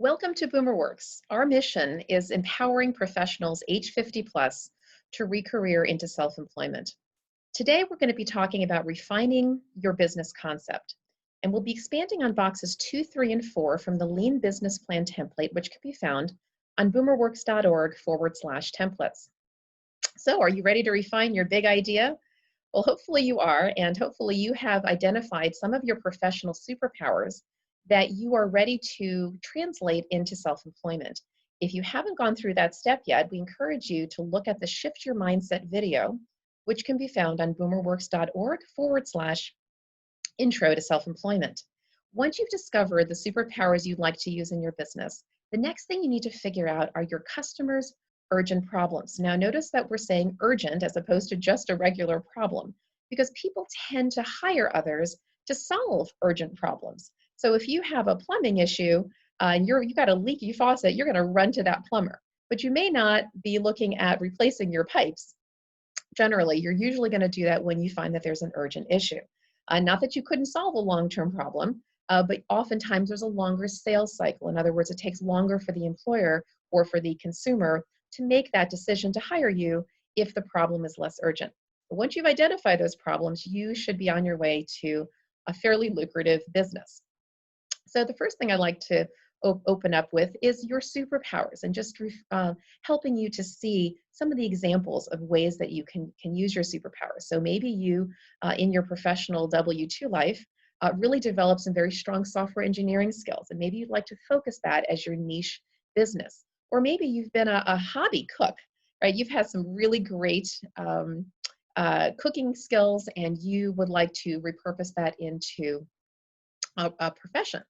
Welcome to BoomerWorks. Our mission is empowering professionals age 50 plus to re-career into self-employment. Today, we're going to be talking about refining your business concept. And we'll be expanding on boxes 2, 3, and 4 from the Lean Business Plan template, which can be found on boomerworks.org/templates. So, are you ready to refine your big idea? Well, hopefully you are, and hopefully you have identified some of your professional superpowers that you are ready to translate into self-employment. If you haven't gone through that step yet, we encourage you to look at the Shift Your Mindset video, which can be found on boomerworks.org/intro to self-employment. Once you've discovered the superpowers you'd like to use in your business, the next thing you need to figure out are your customers' urgent problems. Now, notice that we're saying urgent as opposed to just a regular problem, because people tend to hire others to solve urgent problems. So if you have a plumbing issue and you've got a leaky faucet, you're going to run to that plumber. But you may not be looking at replacing your pipes. Generally, you're usually going to do that when you find that there's an urgent issue. Not that you couldn't solve a long-term problem, but oftentimes there's a longer sales cycle. In other words, it takes longer for the employer or for the consumer to make that decision to hire you if the problem is less urgent. But once you've identified those problems, you should be on your way to a fairly lucrative business. So the first thing I'd like to open up with is your superpowers, and just helping you to see some of the examples of ways that you can use your superpowers. So maybe you, in your professional W-2 life, really develop some very strong software engineering skills, and maybe you'd like to focus that as your niche business. Or maybe you've been a hobby cook, right? You've had some really great cooking skills, and you would like to repurpose that into a profession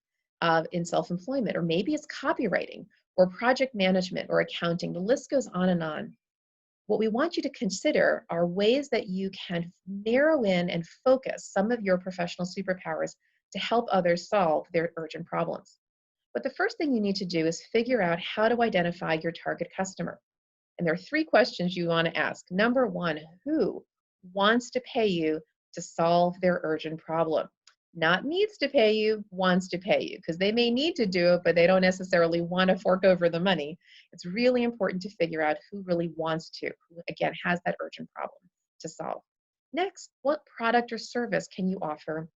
in self-employment. Or maybe it's copywriting or project management or accounting. The list goes on and on. What we want you to consider are ways that you can narrow in and focus some of your professional superpowers to help others solve their urgent problems. But the first thing you need to do is figure out how to identify your target customer. And there are 3 questions you want to ask. Number 1, who wants to pay you to solve their urgent problem? Not needs to pay you, wants to pay you, because they may need to do it, but they don't necessarily want to fork over the money. It's really important to figure out who really wants to, who again has that urgent problem to solve. Next, what product or service can you offer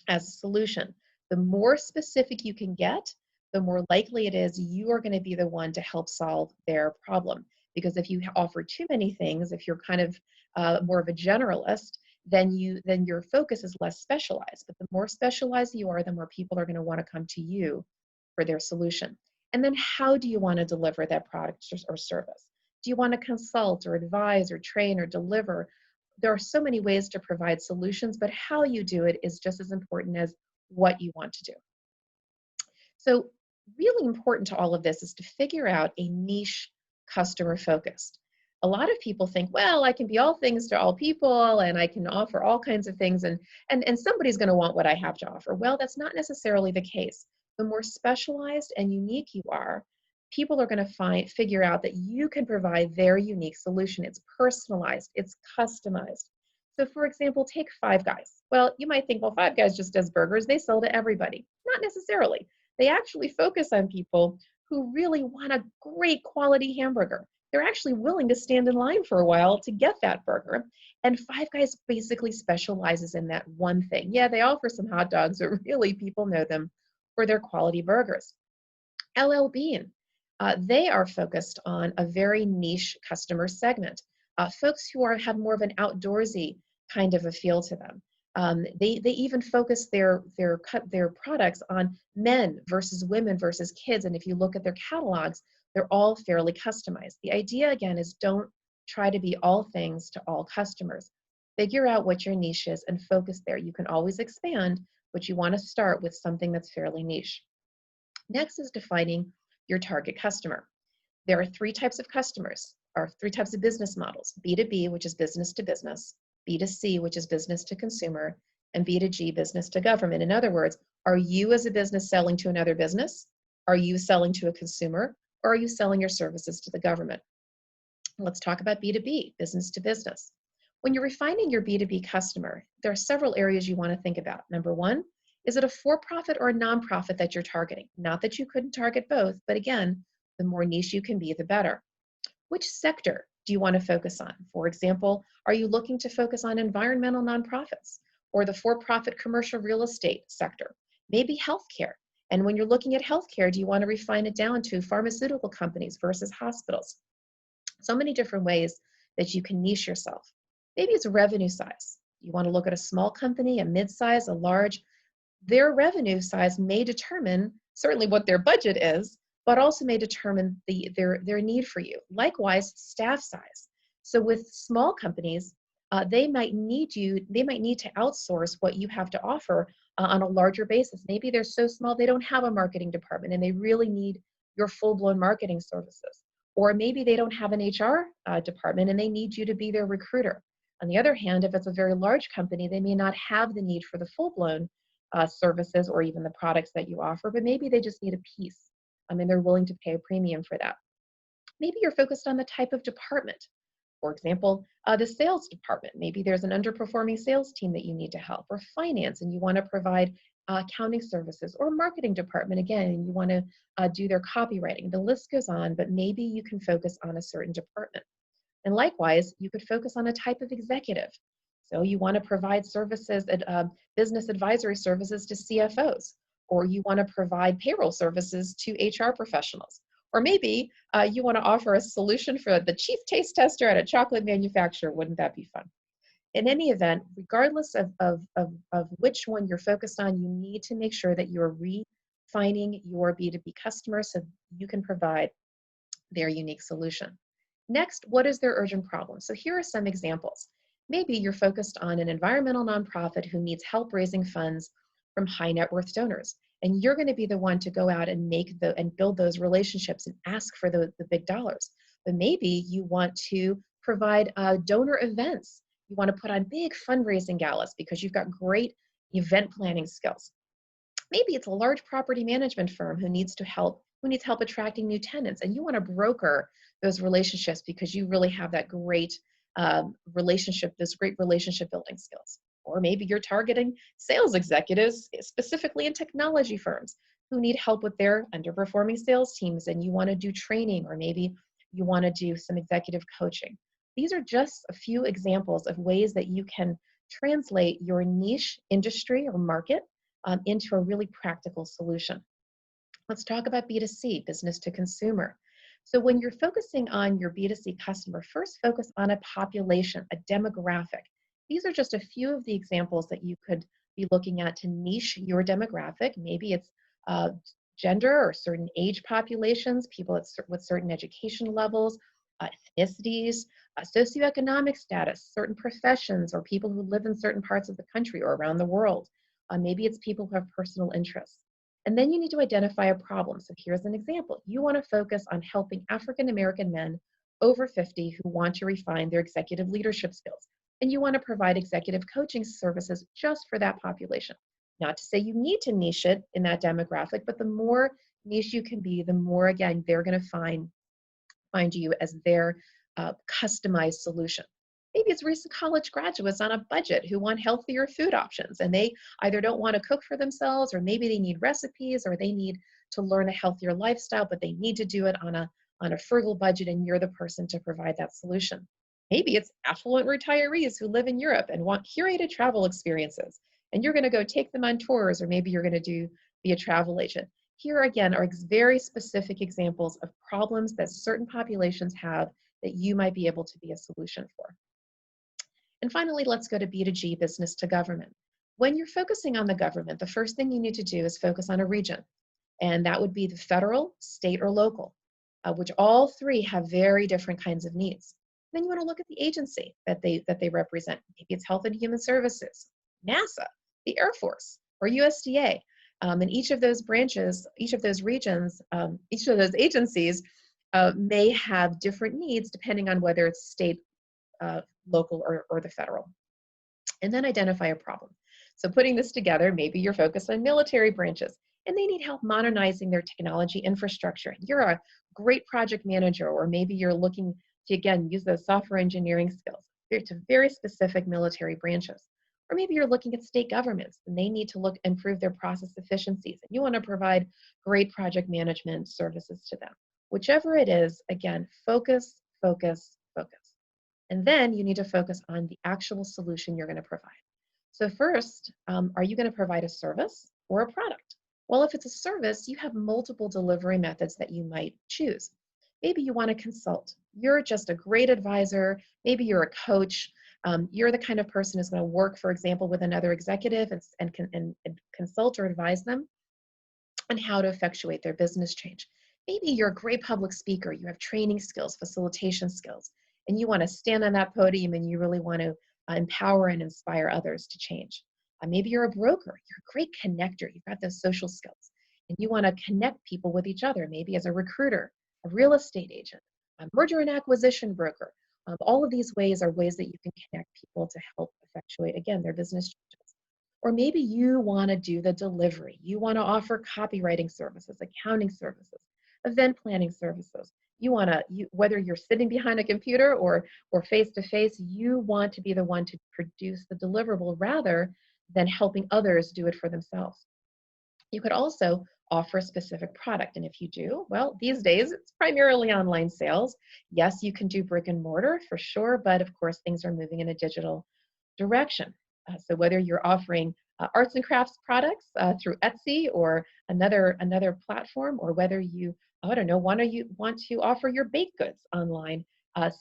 as a solution? The more specific you can get, the more likely it is you are going to be the one to help solve their problem. Because if you offer too many things, if you're kind of more of a generalist, then your focus is less specialized. But the more specialized you are, the more people are going to want to come to you for their solution. And then how do you want to deliver that product or service? Do you want to consult or advise or train or deliver? There are so many ways to provide solutions, but how you do it is just as important as what you want to do. So really important to all of this is to figure out a niche customer focused. A lot of people think, well, I can be all things to all people and I can offer all kinds of things and somebody's going to want what I have to offer. Well, that's not necessarily the case. The more specialized and unique you are, people are going to figure out that you can provide their unique solution. It's personalized, it's customized. So for example, take Five Guys. Well, you might think, well, Five Guys just does burgers. They sell to everybody. Not necessarily. They actually focus on people who really want a great quality hamburger. They're actually willing to stand in line for a while to get that burger. And Five Guys basically specializes in that one thing. Yeah, they offer some hot dogs, but really people know them for their quality burgers. LL Bean, they are focused on a very niche customer segment. Folks who have more of an outdoorsy kind of a feel to them. They even focus their products on men versus women versus kids. And if you look at their catalogs, they're all fairly customized. The idea, again, is don't try to be all things to all customers. Figure out what your niche is and focus there. You can always expand, but you want to start with something that's fairly niche. Next is defining your target customer. There are 3 types of customers, or 3 types of business models: B2B, which is business to business; B2C, which is business to consumer; and B2G, business to government. In other words, are you as a business selling to another business? Are you selling to a consumer? Or are you selling your services to the government? Let's talk about B2B, business to business. When you're refining your B2B customer, there are several areas you want to think about. Number 1, Is it a for-profit or a nonprofit that you're targeting? Not that you couldn't target both, but again, the more niche you can be, the better. Which sector do you want to focus on? For example, are you looking to focus on environmental nonprofits or the for-profit commercial real estate sector? Maybe healthcare. And when you're looking at healthcare, do you want to refine it down to pharmaceutical companies versus hospitals? So many different ways that you can niche yourself. Maybe it's revenue size. You want to look at a small company, a mid-size, a large. Their revenue size may determine certainly what their budget is, but also may determine their need for you. Likewise, staff size. So with small companies, they might need to outsource what you have to offer on a larger basis. Maybe they're so small they don't have a marketing department and they really need your full-blown marketing services. Or maybe they don't have an HR department and they need you to be their recruiter. On the other hand, if it's a very large company, they may not have the need for the full-blown services or even the products that you offer, but maybe they just need a piece. I mean, they're willing to pay a premium for that. Maybe you're focused on the type of department. For example, the sales department. Maybe there's an underperforming sales team that you need to help, or finance, and you want to provide accounting services, or marketing department again, and you want to do their copywriting. The list goes on, but maybe you can focus on a certain department. And likewise, you could focus on a type of executive. So you want to provide services, business advisory services to CFOs, or you want to provide payroll services to HR professionals. Or maybe you want to offer a solution for the chief taste tester at a chocolate manufacturer. Wouldn't that be fun? In any event, regardless of which one you're focused on, you need to make sure that you're refining your B2B customers so you can provide their unique solution. Next, what is their urgent problem? So here are some examples. Maybe you're focused on an environmental nonprofit who needs help raising funds from high net worth donors. And you're going to be the one to go out and build those relationships and ask for the big dollars. But maybe you want to provide donor events. You want to put on big fundraising galas because you've got great event planning skills. Maybe it's a large property management firm who needs help attracting new tenants, and you want to broker those relationships because you really have that great those great relationship building skills. Or maybe you're targeting sales executives, specifically in technology firms, who need help with their underperforming sales teams, and you want to do training, or maybe you want to do some executive coaching. These are just a few examples of ways that you can translate your niche industry or market into a really practical solution. Let's talk about B2C, business to consumer. So when you're focusing on your B2C customer, first focus on a population, a demographic. These are just a few of the examples that you could be looking at to niche your demographic. Maybe it's gender or certain age populations, people with certain education levels, ethnicities, socioeconomic status, certain professions, or people who live in certain parts of the country or around the world. Maybe it's people who have personal interests. And then you need to identify a problem. So here's an example. You want to focus on helping African American men over 50 who want to refine their executive leadership skills. And you want to provide executive coaching services just for that population. Not to say you need to niche it in that demographic, but the more niche you can be, the more, again, they're going to find you as their customized solution. Maybe it's recent college graduates on a budget who want healthier food options, and they either don't want to cook for themselves, or maybe they need recipes, or they need to learn a healthier lifestyle, but they need to do it on a frugal budget, and you're the person to provide that solution. Maybe it's affluent retirees who live in Europe and want curated travel experiences, and you're going to go take them on tours, or maybe you're going to be a travel agent. Here again are very specific examples of problems that certain populations have that you might be able to be a solution for. And finally, let's go to B2G, business to government. When you're focusing on the government, the first thing you need to do is focus on a region. And that would be the federal, state, or local, which all three have very different kinds of needs. Then you want to look at the agency that they represent. Maybe it's Health and Human Services, NASA, the Air Force, or USDA. And each of those branches, each of those regions, each of those agencies may have different needs depending on whether it's state, local, or the federal. And then identify a problem. So putting this together, maybe you're focused on military branches and they need help modernizing their technology infrastructure. You're a great project manager, or maybe you're looking to, again, use those software engineering skills to very specific military branches. Or maybe you're looking at state governments and they need to improve their process efficiencies. And you want to provide great project management services to them. Whichever it is, again, focus, focus, focus. And then you need to focus on the actual solution you're going to provide. So first, are you going to provide a service or a product? Well, if it's a service, you have multiple delivery methods that you might choose. Maybe you want to consult. You're just a great advisor. Maybe you're a coach. You're the kind of person who's going to work, for example, with another executive and consult or advise them on how to effectuate their business change. Maybe you're a great public speaker. You have training skills, facilitation skills, and you want to stand on that podium and you really want to empower and inspire others to change. Maybe you're a broker. You're a great connector. You've got those social skills, and you want to connect people with each other, maybe as a recruiter, a real estate agent, a merger and acquisition broker. All of these ways are ways that you can connect people to help effectuate, again, their business changes. Or maybe you want to do the delivery. You want to offer copywriting services, accounting services, event planning services. You want to, whether you're sitting behind a computer or face to face, you want to be the one to produce the deliverable rather than helping others do it for themselves. You could also offer a specific product. And if you do, well, these days it's primarily online sales. Yes, you can do brick and mortar for sure, but of course things are moving in a digital direction. So whether you're offering arts and crafts products through Etsy or another platform, or whether you, I don't know, want to offer your baked goods online,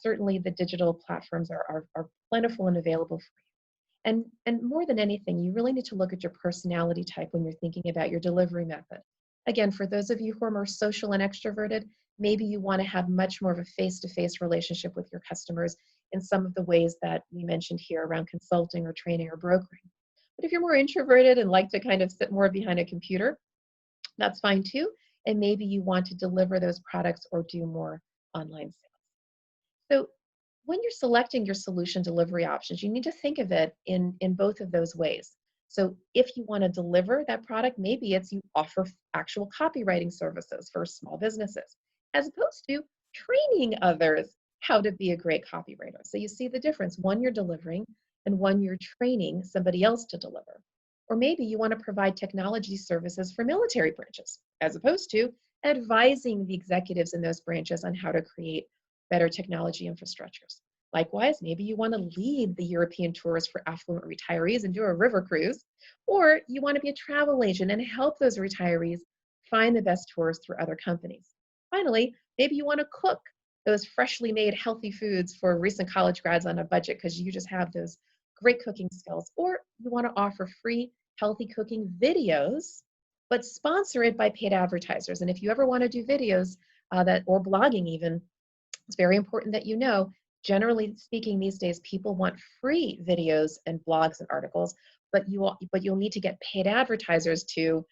certainly the digital platforms are plentiful and available for you. And more than anything, you really need to look at your personality type when you're thinking about your delivery method. Again, for those of you who are more social and extroverted, maybe you want to have much more of a face-to-face relationship with your customers in some of the ways that we mentioned here around consulting or training or brokering. But if you're more introverted and like to kind of sit more behind a computer, that's fine too. And maybe you want to deliver those products or do more online sales. So when you're selecting your solution delivery options, you need to think of it in both of those ways. So if you want to deliver that product, maybe it's you offer actual copywriting services for small businesses, as opposed to training others how to be a great copywriter. So you see the difference, one you're delivering and one you're training somebody else to deliver. Or maybe you want to provide technology services for military branches, as opposed to advising the executives in those branches on how to create better technology infrastructures. Likewise, maybe you want to lead the European tours for affluent retirees and do a river cruise, or you want to be a travel agent and help those retirees find the best tours through other companies. Finally, maybe you want to cook those freshly made healthy foods for recent college grads on a budget because you just have those great cooking skills, or you want to offer free healthy cooking videos, but sponsor it by paid advertisers. And if you ever want to do videos or blogging even, it's very important that you know, generally speaking these days, people want free videos and blogs and articles, but you'll need to get paid advertisers to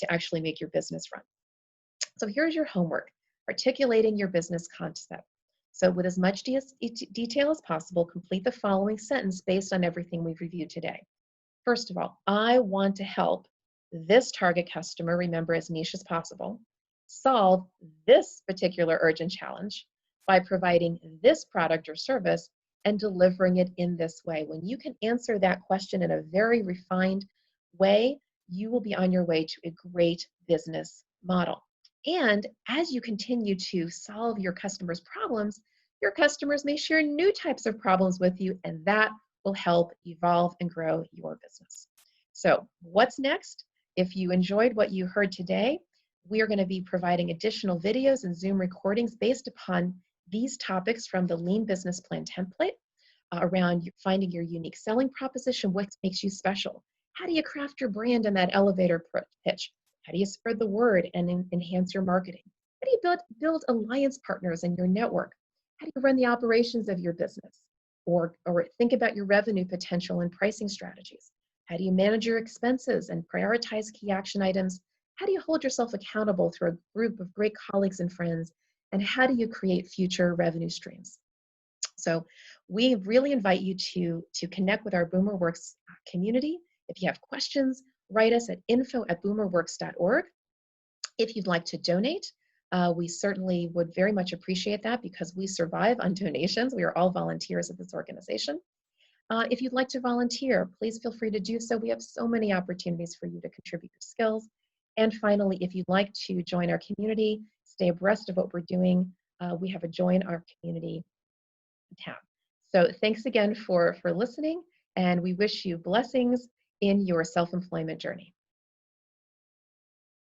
actually make your business run. So here's your homework: articulating your business concept. So with as much detail as possible, complete the following sentence based on everything we've reviewed today. First of all, I want to help this target customer, remember as niche as possible, solve this particular urgent challenge by providing this product or service and delivering it in this way. When you can answer that question in a very refined way, you will be on your way to a great business model. And as you continue to solve your customers' problems, your customers may share new types of problems with you, and that will help evolve and grow your business. So what's next? If you enjoyed what you heard today, we are going to be providing additional videos and Zoom recordings based upon these topics from the Lean Business Plan template around finding your unique selling proposition, what makes you special. How do you craft your brand in that elevator pitch? How do you spread the word and enhance your marketing? How do you build alliance partners in your network? How do you run the operations of your business? Or think about your revenue potential and pricing strategies? How do you manage your expenses and prioritize key action items? How do you hold yourself accountable through a group of great colleagues and friends? And how do you create future revenue streams? So we really invite you to connect with our BoomerWorks community. If you have questions, write us at info@boomerworks.org. If you'd like to donate, we certainly would very much appreciate that because we survive on donations. We are all volunteers at this organization. If you'd like to volunteer, please feel free to do so. We have so many opportunities for you to contribute your skills. And finally, if you'd like to join our community, stay abreast of what we're doing, we have a Join Our Community tab. So thanks again for listening, and we wish you blessings in your self-employment journey.